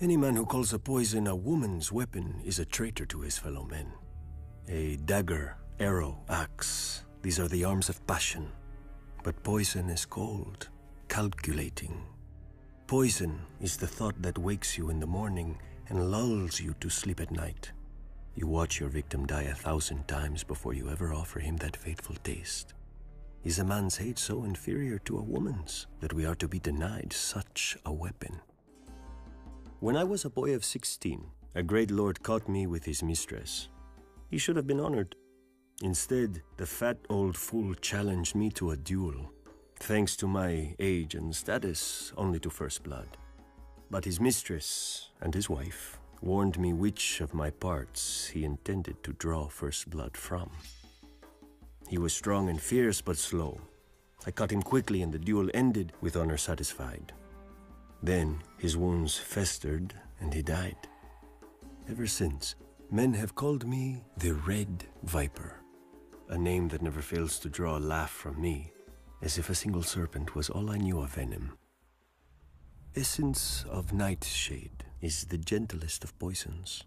Any man who calls a poison a woman's weapon is a traitor to his fellow men. A dagger, arrow, axe, these are the arms of passion. But poison is cold, calculating. Poison is the thought that wakes you in the morning and lulls you to sleep at night. You watch your victim die 1,000 times before you ever offer him that fateful taste. Is a man's hate so inferior to a woman's that we are to be denied such a weapon? When I was a boy of 16, a great lord caught me with his mistress. He should have been honored. Instead, the fat old fool challenged me to a duel, thanks to my age and status, only to first blood. But his mistress and his wife warned me which of my parts he intended to draw first blood from. He was strong and fierce, but slow. I caught him quickly, and the duel ended with honor satisfied. Then his wounds festered, and he died. Ever since, men have called me the Red Viper, a name that never fails to draw a laugh from me, as if a single serpent was all I knew of venom. Essence of nightshade is the gentlest of poisons.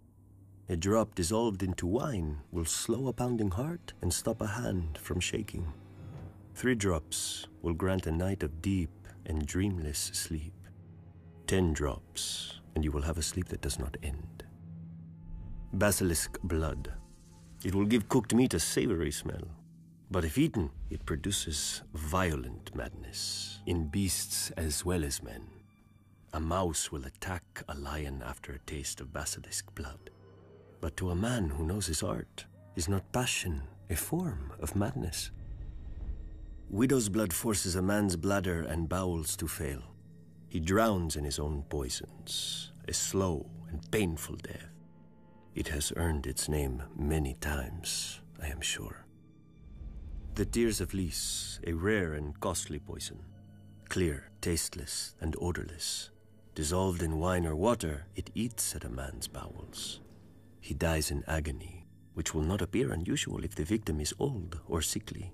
A drop dissolved into wine will slow a pounding heart and stop a hand from shaking. 3 drops will grant a night of deep and dreamless sleep. 10 drops, and you will have a sleep that does not end. Basilisk blood. It will give cooked meat a savory smell, but if eaten, it produces violent madness in beasts as well as men. A mouse will attack a lion after a taste of basilisk blood. But to a man who knows his art, is not passion a form of madness? Widow's blood forces a man's bladder and bowels to fail. He drowns in his own poisons, a slow and painful death. It has earned its name many times, I am sure. The tears of Lys, a rare and costly poison. Clear, tasteless, and odorless. Dissolved in wine or water, it eats at a man's bowels. He dies in agony, which will not appear unusual if the victim is old or sickly.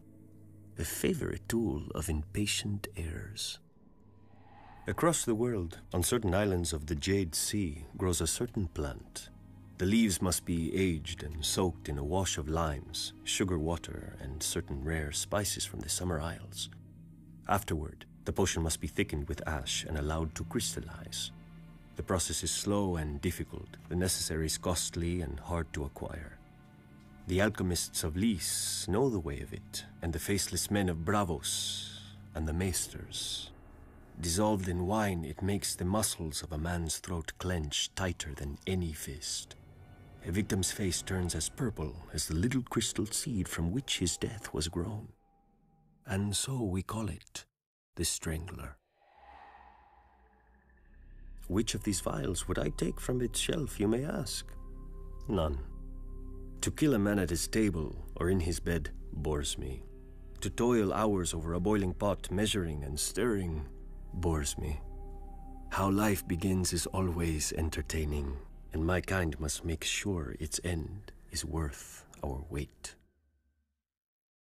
A favorite tool of impatient heirs. Across the world, on certain islands of the Jade Sea, grows a certain plant. The leaves must be aged and soaked in a wash of limes, sugar water, and certain rare spices from the summer isles. Afterward, the potion must be thickened with ash and allowed to crystallize. The process is slow and difficult, the necessaries costly and hard to acquire. The alchemists of Lys know the way of it, and the faceless men of Bravos and the maesters. Dissolved in wine, it makes the muscles of a man's throat clench tighter than any fist. A victim's face turns as purple as the little crystal seed from which his death was grown. And so we call it the Strangler. Which of these vials would I take from its shelf, you may ask? None. To kill a man at his table or in his bed bores me. To toil hours over a boiling pot, measuring and stirring, bores me. How life begins is always entertaining, and my kind must make sure its end is worth our wait.